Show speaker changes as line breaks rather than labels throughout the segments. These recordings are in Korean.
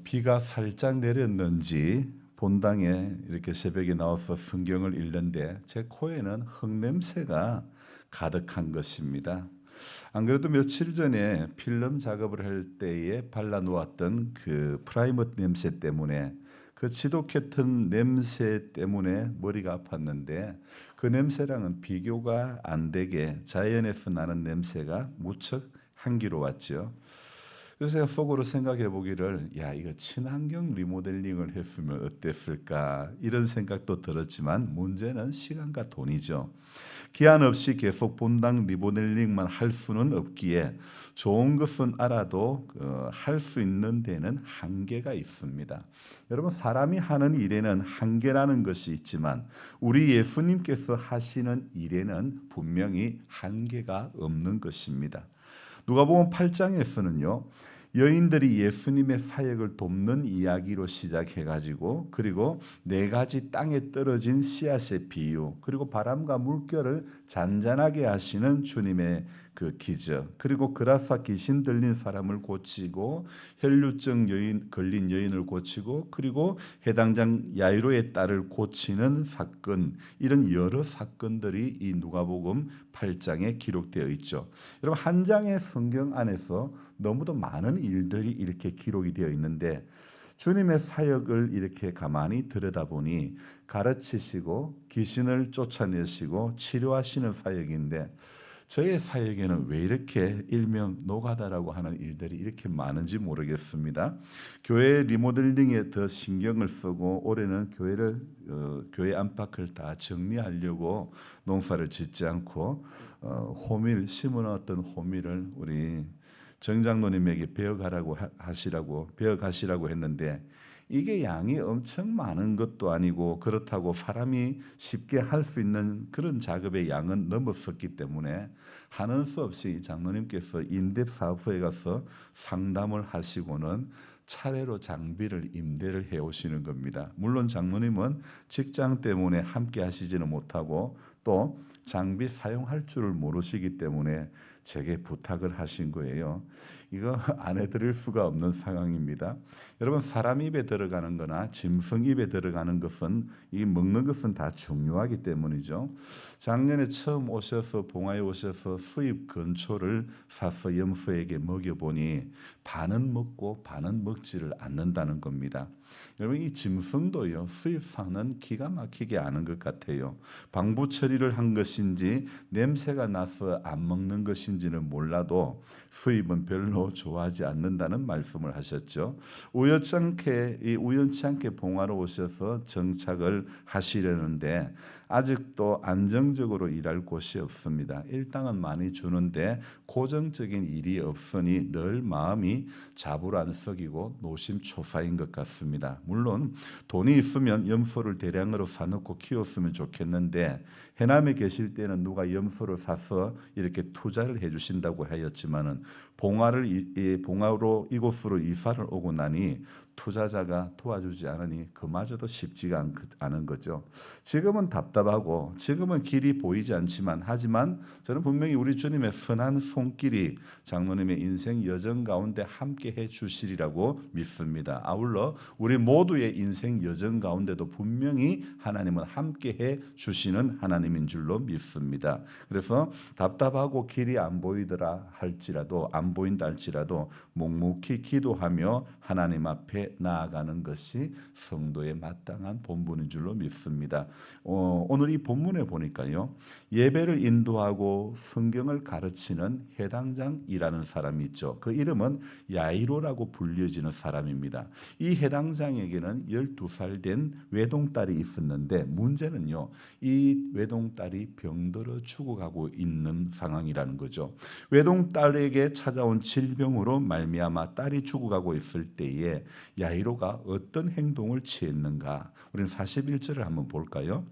비가 살짝 내렸는지 본당에 이렇게 새벽에 나와서 성경을 읽는데 제 코에는 흙냄새가 가득한 것입니다. 안 그래도 며칠 전에 필름 작업을 할 때에 발라놓았던 그 프라이머 냄새 때문에 그 지독했던 냄새 때문에 머리가 아팠는데 그 냄새랑은 비교가 안 되게 자연에서 나는 냄새가 무척 향기로웠죠. 그래서 제가 속으로 생각해 보기를 야 이거 친환경 리모델링을 했으면 어땠을까 이런 생각도 들었지만 문제는 시간과 돈이죠. 기한 없이 계속 본당 리모델링만 할 수는 없기에 좋은 것은 알아도 할 수 있는 데는 한계가 있습니다. 여러분 사람이 하는 일에는 한계라는 것이 있지만 우리 예수님께서 하시는 일에는 분명히 한계가 없는 것입니다. 누가복음 8장에서는요. 여인들이 예수님의 사역을 돕는 이야기로 시작해 가지고 그리고 네 가지 땅에 떨어진 씨앗의 비유 그리고 바람과 물결을 잔잔하게 하시는 주님의 그 기적 그리고 그라사 귀신 들린 사람을 고치고 혈류증 여인 걸린 여인을 고치고 그리고 해당장 야이로의 딸을 고치는 사건 이런 여러 사건들이 이 누가복음 8장에 기록되어 있죠. 여러분 한 장의 성경 안에서 너무도 많은 일들이 이렇게 기록이 되어 있는데 주님의 사역을 이렇게 가만히 들여다보니 가르치시고 귀신을 쫓아내시고 치료하시는 사역인데 저의 사역에는 왜 이렇게 일명 노가다라고 하는 일들이 이렇게 많은지 모르겠습니다. 교회 리모델링에 더 신경을 쓰고 올해는 교회 안팎을 다 정리하려고 농사를 짓지 않고 호밀 심어놨던 호밀을 우리 정장로님에게 배워가시라고 했는데 이게 양이 엄청 많은 것도 아니고 그렇다고 사람이 쉽게 할 수 있는 그런 작업의 양은 넘었었기 때문에 하는 수 없이 장로님께서 인접 사업소에 가서 상담을 하시고는 차례로 장비를 임대를 해 오시는 겁니다. 물론 장로님은 직장 때문에 함께 하시지는 못하고 또 장비 사용할 줄을 모르시기 때문에 제게 부탁을 하신 거예요. 이거 안 해드릴 수가 없는 상황입니다. 여러분 사람 입에 들어가는 거나 짐승 입에 들어가는 것은 이 먹는 것은 다 중요하기 때문이죠. 작년에 처음 오셔서 봉화에 오셔서 수입 건초를 사서 염소에게 먹여보니 반은 먹고 반은 먹지를 않는다는 겁니다. 여러분 이 짐승도요 수입상은 기가 막히게 아는 것 같아요. 방부 처리를 한 것인지 냄새가 나서 안 먹는 것인지는 몰라도 수입은 별로 좋아하지 않는다는 말씀을 하셨죠. 우연치 않게 봉화로 오셔서 정착을 하시려는데 아직도 안정적으로 일할 곳이 없습니다. 일당은 많이 주는데 고정적인 일이 없으니 늘 마음이 자불안석이고 노심초사인 것 같습니다. 물론 돈이 있으면 염소를 대량으로 사놓고 키웠으면 좋겠는데 해남에 계실 때는 누가 염소를 사서 이렇게 투자를 해주신다고 하였지만은 봉화로 이곳으로 이사를 오고 나니 투자자가 도와주지 않으니 그마저도 쉽지가 않은 거죠. 지금은 답답하고 지금은 길이 보이지 않지만 하지만 저는 분명히 우리 주님의 선한 손길이 장로님의 인생 여정 가운데 함께 해 주시리라고 믿습니다. 아울러 우리 모두의 인생 여정 가운데도 분명히 하나님은 함께 해 주시는 하나님인 줄로 믿습니다. 그래서 답답하고 길이 안 보인다 할지라도 묵묵히 기도하며 하나님 앞에 나아가는 것이 성도의 마땅한 본분인 줄로 믿습니다. 오늘 이 본문에 보니까요. 예배를 인도하고 성경을 가르치는 해당장이라는 사람이 있죠. 그 이름은 야이로라고 불려지는 사람입니다. 이 해당장에게는 12살 된 외동딸이 있었는데 문제는요. 이 외동딸이 병들어 죽어가고 있는 상황이라는 거죠. 외동딸에게 찾아온 질병으로 말미암아 딸이 죽어가고 있을 때에 야이로가 어떤 행동을 취했는가? 우리는 41절을 한번 볼까요?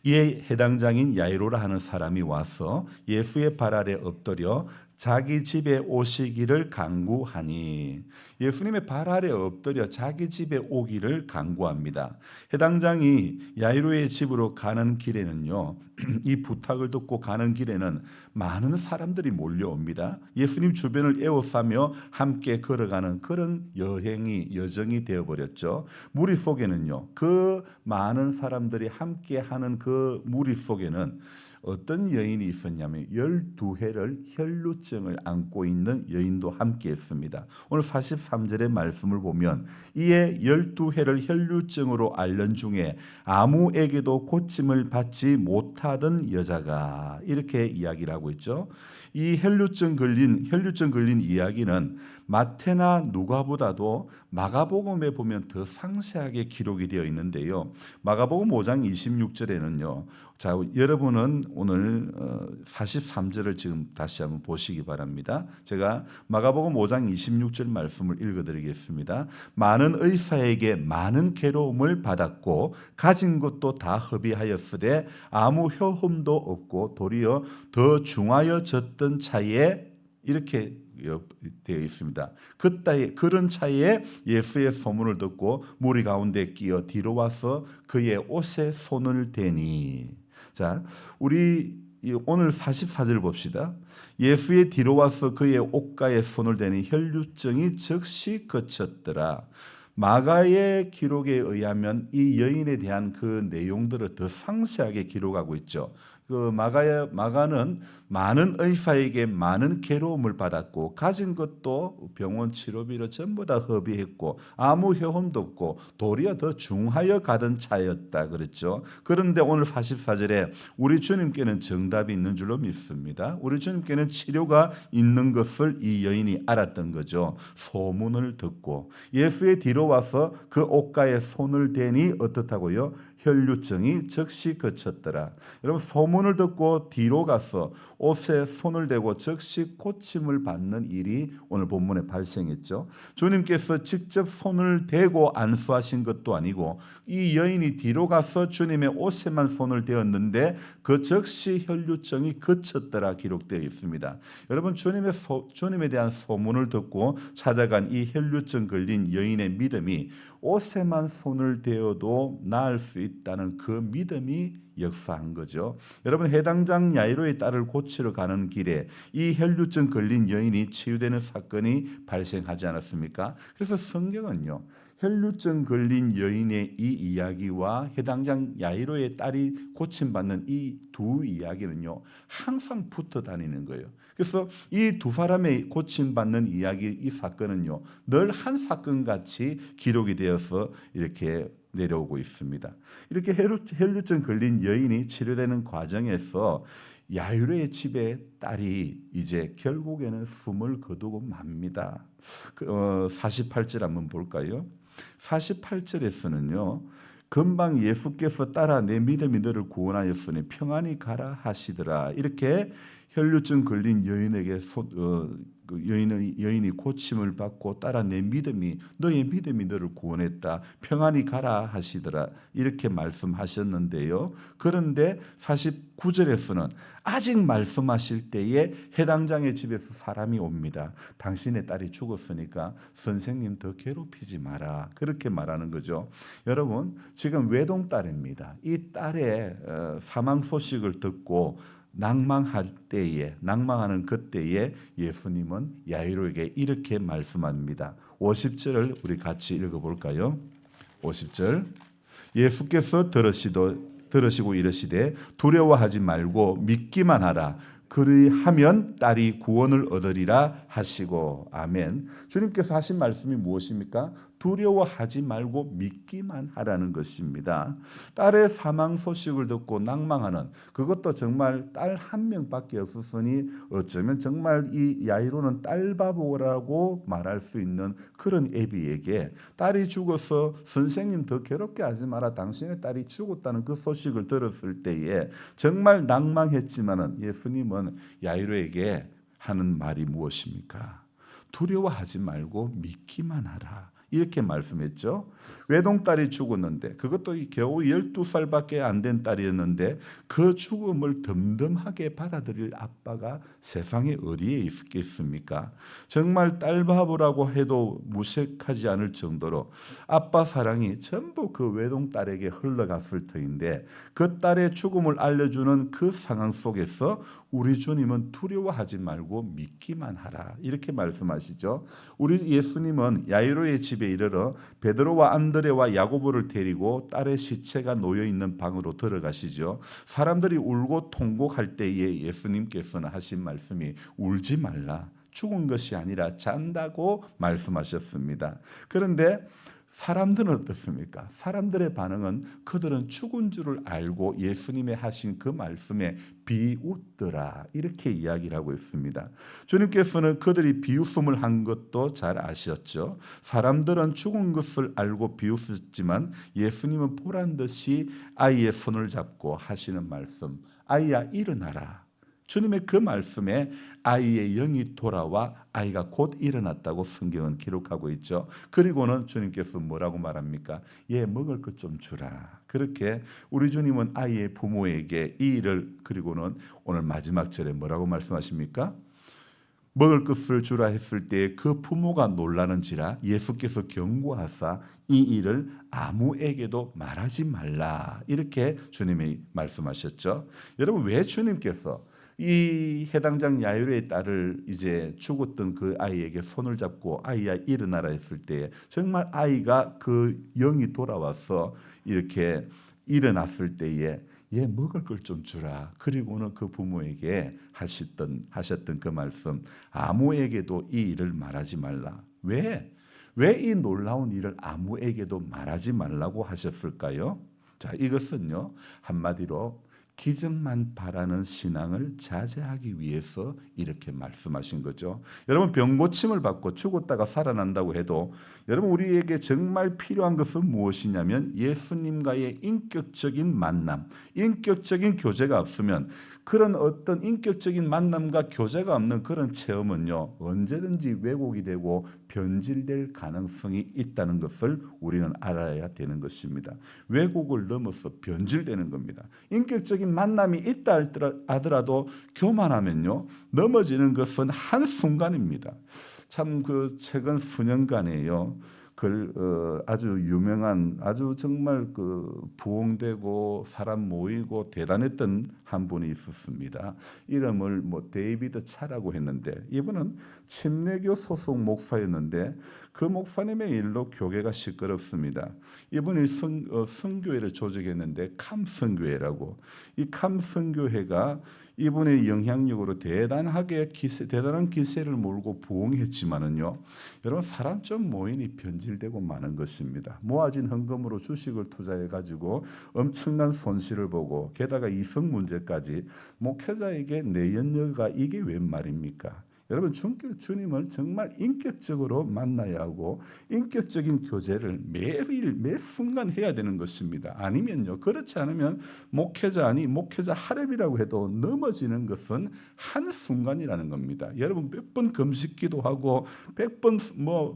이에 해당장인 야이로라 하는 사람이 와서 예수의 발 아래 엎드려 자기 집에 오시기를 간구하니, 예수님의 발 아래 엎드려 자기 집에 오기를 간구합니다. 해당장이 야이로의 집으로 가는 길에는요, 이 부탁을 듣고 가는 길에는 많은 사람들이 몰려옵니다. 예수님 주변을 에워싸며 함께 걸어가는 그런 여정이 되어버렸죠. 무리 속에는요, 그 많은 사람들이 함께하는 그 무리 속에는 어떤 여인이 있었냐면 12해를 혈루증을 안고 있는 여인도 함께 했습니다. 오늘 43절의 말씀을 보면 이에 12해를 혈루증으로 앓는 중에 아무에게도 고침을 받지 못하던 여자가, 이렇게 이야기를 하고 있죠. 이 혈루증 걸린 이야기는 마태나 누가보다도 마가복음에 보면 더 상세하게 기록이 되어 있는데요. 마가복음 5장 26절에는요. 자, 여러분은 오늘 43절을 지금 다시 한번 보시기 바랍니다. 제가 마가복음 5장 26절 말씀을 읽어드리겠습니다. 많은 의사에게 많은 괴로움을 받았고 가진 것도 다 허비하였으되 아무 효험도 없고 도리어 더 중하여졌던 차에, 이렇게 되어 있습니다. 그런 차에 예수의 소문을 듣고 무리 가운데 끼어 뒤로 와서 그의 옷에 손을 대니. 자, 우리 오늘 44절 봅시다. 예수의 뒤로 와서 그의 옷가에 손을 대니 혈루증이 즉시 그쳤더라. 마가의 기록에 의하면 이 여인에 대한 그 내용들을 더 상세하게 기록하고 있죠. 그 마가는 많은 의사에게 많은 괴로움을 받았고 가진 것도 병원 치료비로 전부 다 허비했고 아무 효험도 없고 도리어 더 중하여 가던 차였다 그랬죠. 그런데 오늘 44절에 우리 주님께는 정답이 있는 줄로 믿습니다. 우리 주님께는 치료가 있는 것을 이 여인이 알았던 거죠. 소문을 듣고 예수의 뒤로 와서 그 옷가에 손을 대니 어떻다고요? 혈루증이 즉시 그쳤더라. 여러분, 소문을 듣고 뒤로 가서 옷에 손을 대고 즉시 고침을 받는 일이 오늘 본문에 발생했죠. 주님께서 직접 손을 대고 안수하신 것도 아니고 이 여인이 뒤로 가서 주님의 옷에만 손을 대었는데 그 즉시 혈루증이 그쳤더라 기록되어 있습니다. 여러분, 주님에 대한 소문을 듣고 찾아간 이 혈루증 걸린 여인의 믿음이 옷에만 손을 대어도 나을 수 있다는 그 믿음이 역사한 거죠. 여러분, 해당장 야이로의 딸을 고치러 가는 길에 이 혈루증 걸린 여인이 치유되는 사건이 발생하지 않았습니까? 그래서 성경은요, 혈루증 걸린 여인의 이 이야기와 해당장 야이로의 딸이 고침받는 이 두 이야기는요, 항상 붙어 다니는 거예요. 그래서 이 두 사람의 고침받는 이야기, 이 사건은요, 늘 한 사건 같이 기록이 되어서 이렇게 내려오고 있습니다. 이렇게 혈루증 걸린 여인이 치료되는 과정에서 야이로의 집에 딸이 이제 결국에는 숨을 거두고 맙니다. 48절 한번 볼까요? 48절에서는요. 금방 예수께서 딸아 내 믿음이 너를 구원하였으니 평안히 가라 하시더라. 이렇게 혈루증 걸린 여인에게 여인이 고침을 받고 딸아 너의 믿음이 너를 구원했다. 평안히 가라 하시더라. 이렇게 말씀하셨는데요. 그런데 49절에서는 아직 말씀하실 때에 해당장의 집에서 사람이 옵니다. 당신의 딸이 죽었으니까 선생님 더 괴롭히지 마라. 그렇게 말하는 거죠. 여러분, 지금 외동딸입니다. 이 딸의 사망 소식을 듣고 낭망하는 그때에 예수님은 야이로에게 이렇게 말씀합니다. 50절을 우리 같이 읽어볼까요? 50절 예수께서 들으시고 이르시되 두려워하지 말고 믿기만 하라. 그리하면 딸이 구원을 얻으리라 하시고. 아멘. 주님께서 하신 말씀이 무엇입니까? 두려워하지 말고 믿기만 하라는 것입니다. 딸의 사망 소식을 듣고 낭망하는, 그것도 정말 딸 한 명밖에 없었으니 어쩌면 정말 이 야이로는 딸바보라고 말할 수 있는 그런 애비에게 딸이 죽어서 선생님 더 괴롭게 하지 마라. 당신의 딸이 죽었다는 그 소식을 들었을 때에 정말 낭망했지만은 예수님은 야이로에게 하는 말이 무엇입니까? 두려워하지 말고 믿기만 하라. 이렇게 말씀했죠. 외동딸이 죽었는데 그것도 겨우 12살밖에 안 된 딸이었는데 그 죽음을 덤덤하게 받아들일 아빠가 세상에 어디에 있겠습니까? 정말 딸 바보라고 해도 무색하지 않을 정도로 아빠 사랑이 전부 그 외동딸에게 흘러갔을 터인데 그 딸의 죽음을 알려주는 그 상황 속에서 우리 주님은 두려워하지 말고 믿기만 하라 이렇게 말씀하시죠. 우리 예수님은 야이로의 집에 이르러 베드로와 안드레와 야고보를 데리고 딸의 시체가 놓여 있는 방으로 들어가시죠. 사람들이 울고 통곡할 때에 예수님께서는 하신 말씀이 울지 말라. 죽은 것이 아니라 잔다고 말씀하셨습니다. 그런데 사람들은 어떻습니까? 사람들의 반응은 그들은 죽은 줄을 알고 예수님의 하신 그 말씀에 비웃더라 이렇게 이야기를 하고 있습니다. 주님께서는 그들이 비웃음을 한 것도 잘 아셨죠. 사람들은 죽은 것을 알고 비웃었지만 예수님은 보란 듯이 아이의 손을 잡고 하시는 말씀, 아이야 일어나라. 주님의 그 말씀에 아이의 영이 돌아와 아이가 곧 일어났다고 성경은 기록하고 있죠. 그리고는 주님께서 뭐라고 말합니까? 얘 먹을 것 좀 주라. 그렇게 우리 주님은 아이의 부모에게 이 일을 그리고는 오늘 마지막 절에 뭐라고 말씀하십니까? 먹을 것을 주라 했을 때 그 부모가 놀라는지라 예수께서 경고하사 이 일을 아무에게도 말하지 말라 이렇게 주님이 말씀하셨죠. 여러분 왜 주님께서 이 해당장 야이로의 딸을 이제 죽었던 그 아이에게 손을 잡고 아이야 일어나라 했을 때 정말 아이가 그 영이 돌아와서 이렇게 일어났을 때에 얘 먹을 걸 좀 주라. 그리고는 그 부모에게 하셨던 그 말씀 아무에게도 이 일을 말하지 말라. 왜 이 놀라운 일을 아무에게도 말하지 말라고 하셨을까요? 자, 이것은요 한마디로 기적만 바라는 신앙을 자제하기 위해서 이렇게 말씀하신 거죠. 여러분 병 고침을 받고 죽었다가 살아난다고 해도 여러분 우리에게 정말 필요한 것은 무엇이냐면 예수님과의 인격적인 만남, 인격적인 교제가 없으면 그런 어떤 인격적인 만남과 교제가 없는 그런 체험은요 언제든지 왜곡이 되고 변질될 가능성이 있다는 것을 우리는 알아야 되는 것입니다. 왜곡을 넘어서 변질되는 겁니다. 인격적인 만남이 있다 하더라도 교만하면요 넘어지는 것은 한순간입니다. 참 그 최근 수년간에요 아주 유명한 아주 정말 그 부흥되고 사람 모이고 대단했던 한 분이 있었습니다. 이름을 뭐 데이비드 차라고 했는데 이분은 침례교 소속 목사였는데 그 목사님의 일로 교회가 시끄럽습니다. 이분이 선교회를 조직했는데 캄선교회라고 이 캄선교회가 이분의 영향력으로 대단한 기세를 몰고 부흥했지만은요. 여러분 사람 좀 모이니 변질되고 마는 것입니다. 모아진 헌금으로 주식을 투자해 가지고 엄청난 손실을 보고 게다가 이성 문제까지 목회자에게 내연녀가 이게 웬 말입니까? 여러분 주님을 정말 인격적으로 만나야 하고 인격적인 교제를 매일 매 순간 해야 되는 것입니다. 아니면요 그렇지 않으면 목회자 하랩이라고 해도 넘어지는 것은 한 순간이라는 겁니다. 여러분 100번 금식기도 하고 100번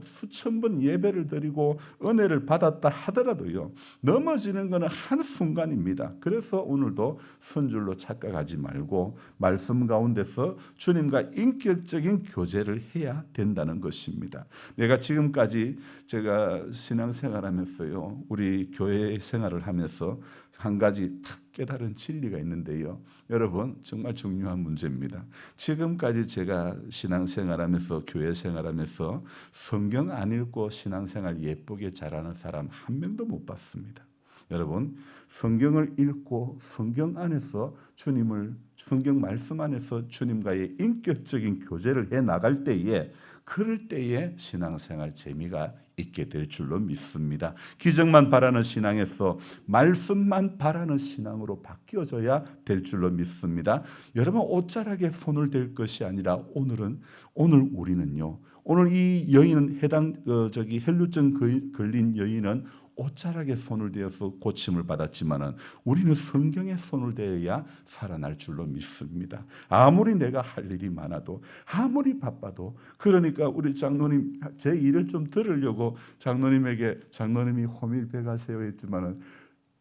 수천 번 예배를 드리고 은혜를 받았다 하더라도요 넘어지는 것은 한 순간입니다. 그래서 오늘도 선줄로 착각하지 말고 말씀 가운데서 주님과 인격적인 교제를 해야 된다는 것입니다. 내가 지금까지 제가 신앙생활하면서요 우리 교회 생활을 하면서 한 가지 탁 깨달은 진리가 있는데요. 여러분 정말 중요한 문제입니다. 지금까지 제가 신앙생활하면서 교회 생활하면서 성경 안 읽고 신앙생활 예쁘게 잘하는 사람 한 명도 못 봤습니다. 여러분 성경을 읽고 성경 안에서 성경 말씀 안에서 주님과의 인격적인 교제를 해 나갈 때에 그럴 때에 신앙생활 재미가 있게 될 줄로 믿습니다. 기적만 바라는 신앙에서 말씀만 바라는 신앙으로 바뀌어져야 될 줄로 믿습니다. 여러분 옷자락에 손을 댈 것이 아니라 오늘 우리는요. 오늘 이 여인은 혈루증 걸린 여인은 옷자락에 손을 대어서 고침을 받았지만은 우리는 성경에 손을 대어야 살아날 줄로 믿습니다. 아무리 내가 할 일이 많아도, 아무리 바빠도, 그러니까 우리 장로님 제 일을 좀 들으려고 장로님이 호밀 배가세요 했지만은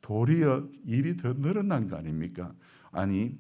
도리어 일이 더 늘어난 거 아닙니까? 아니,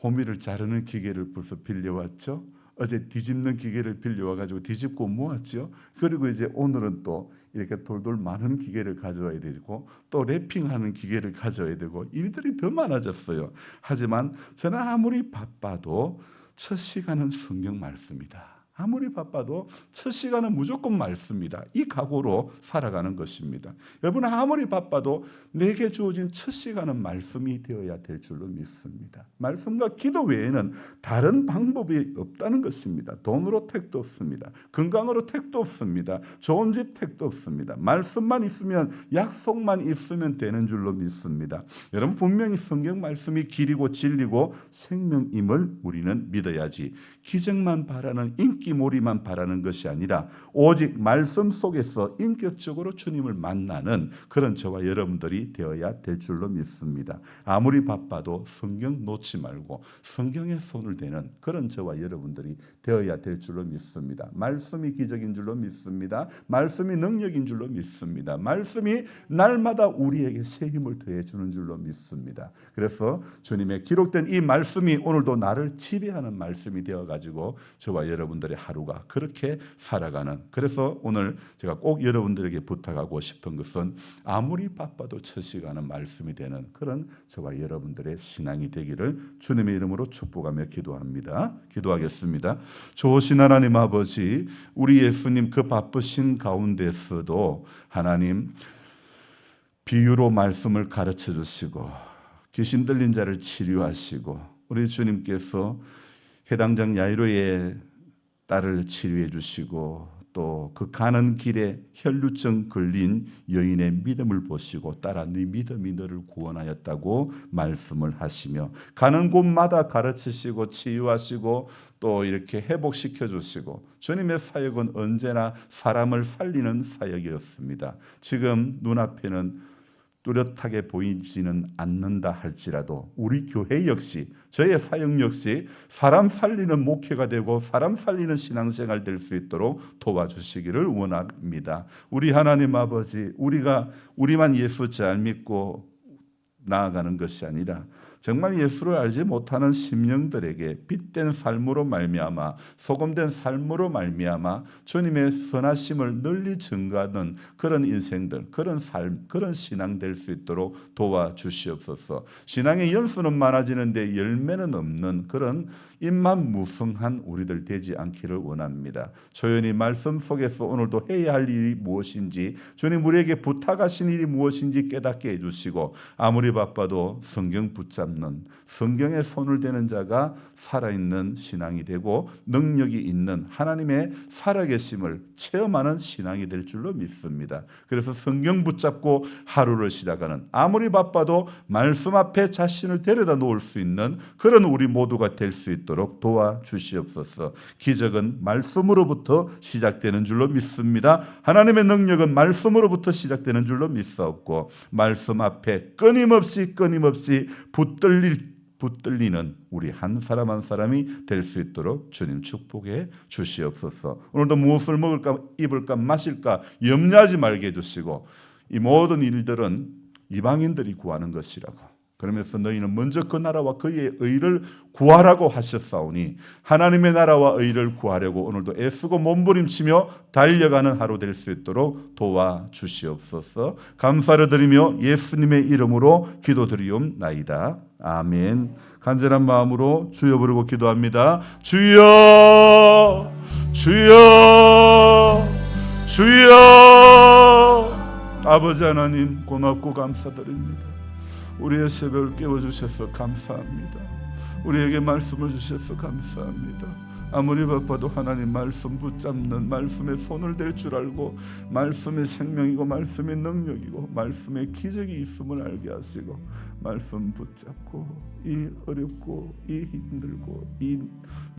호밀을 자르는 기계를 벌써 빌려왔죠. 어제 뒤집는 기계를 빌려와가지고 뒤집고 모았죠. 그리고 이제 오늘은 또 이렇게 돌돌 많은 기계를 가져와야 되고 또 랩핑하는 기계를 가져와야 되고 일들이 더 많아졌어요. 하지만 저는 아무리 바빠도 첫 시간은 성경 말씀이다. 아무리 바빠도 첫 시간은 무조건 말씀이다. 이 각오로 살아가는 것입니다. 여러분, 아무리 바빠도 내게 주어진 첫 시간은 말씀이 되어야 될 줄로 믿습니다. 말씀과 기도 외에는 다른 방법이 없다는 것입니다. 돈으로 택도 없습니다. 건강으로 택도 없습니다. 좋은 집 택도 없습니다. 말씀만 있으면, 약속만 있으면 되는 줄로 믿습니다. 여러분, 분명히 성경 말씀이 길이고 진리고 생명임을 우리는 믿어야지 기적만 바라는 인기몰이만 바라는 것이 아니라 오직 말씀 속에서 인격적으로 주님을 만나는 그런 저와 여러분들이 되어야 될 줄로 믿습니다. 아무리 바빠도 성경 놓지 말고 성경에 손을 대는 그런 저와 여러분들이 되어야 될 줄로 믿습니다. 말씀이 기적인 줄로 믿습니다. 말씀이 능력인 줄로 믿습니다. 말씀이 날마다 우리에게 새 힘을 더해주는 줄로 믿습니다. 그래서 주님의 기록된 이 말씀이 오늘도 나를 지배하는 말씀이 되어가지고 저와 여러분들의 하루가 그렇게 살아가는, 그래서 오늘 제가 꼭 여러분들에게 부탁하고 싶은 것은 아무리 바빠도 첫 시간은 말씀이 되는 그런 저와 여러분들의 신앙이 되기를 주님의 이름으로 축복하며 기도합니다. 기도하겠습니다. 좋으신 하나님 아버지, 우리 예수님 그 바쁘신 가운데서도 하나님 비유로 말씀을 가르쳐 주시고 귀신 들린 자를 치료하시고 우리 주님께서 해당장 야이로의 딸을 치료해 주시고 또 그 가는 길에 혈루증 걸린 여인의 믿음을 보시고 딸아 네 믿음이 너를 구원하였다고 말씀을 하시며 가는 곳마다 가르치시고 치유하시고 또 이렇게 회복시켜 주시고 주님의 사역은 언제나 사람을 살리는 사역이었습니다. 지금 눈앞에는 뚜렷하게 보이지는 않는다 할지라도 우리 교회 역시 저의 사역 역시 사람 살리는 목회가 되고 사람 살리는 신앙생활 될 수 있도록 도와주시기를 원합니다. 우리 하나님 아버지, 우리만 예수 잘 믿고 나아가는 것이 아니라 정말 예수를 알지 못하는 심령들에게 빛된 삶으로 말미암아 소금된 삶으로 말미암아 주님의 선하심을 널리 증거하는 그런 인생들, 그런 삶, 그런 신앙 될 수 있도록 도와주시옵소서. 신앙의 연수는 많아지는데 열매는 없는 그런 입만 무성한 우리들 되지 않기를 원합니다. 조연히 말씀 속에서 오늘도 해야 할 일이 무엇인지, 주님 우리에게 부탁하신 일이 무엇인지 깨닫게 해주시고 아무리 바빠도 성경 붙잡는, 성경에 손을 대는 자가 살아있는 신앙이 되고 능력이 있는 하나님의 살아계심을 체험하는 신앙이 될 줄로 믿습니다. 그래서 성경 붙잡고 하루를 시작하는, 아무리 바빠도 말씀 앞에 자신을 데려다 놓을 수 있는 그런 우리 모두가 될 수 있도록 도와주시옵소서. 기적은 말씀으로부터 시작되는 줄로 믿습니다. 하나님의 능력은 말씀으로부터 시작되는 줄로 믿사옵고 말씀 앞에 끊임없이 붙들리는 우리 한 사람 한 사람이 될 수 있도록 주님 축복해 주시옵소서. 오늘도 무엇을 먹을까 입을까 마실까 염려하지 말게 해주시고 이 모든 일들은 이방인들이 구하는 것이라고, 그러면서 너희는 먼저 그 나라와 그의 의를 구하라고 하셨사오니 하나님의 나라와 의를 구하려고 오늘도 애쓰고 몸부림치며 달려가는 하루 될 수 있도록 도와주시옵소서. 감사를 드리며 예수님의 이름으로 기도드리옵나이다. 아멘. 간절한 마음으로 주여 부르고 기도합니다. 주여, 주여, 주여. 아버지 하나님 고맙고 감사드립니다. 우리의 새벽을 깨워주셔서 감사합니다. 우리에게 말씀을 주셔서 감사합니다. 아무리 바빠도 하나님 말씀 붙잡는, 말씀에 손을 댈 줄 알고 말씀의 생명이고 말씀의 능력이고 말씀의 기적이 있음을 알게 하시고 말씀 붙잡고 이 어렵고 이 힘들고 이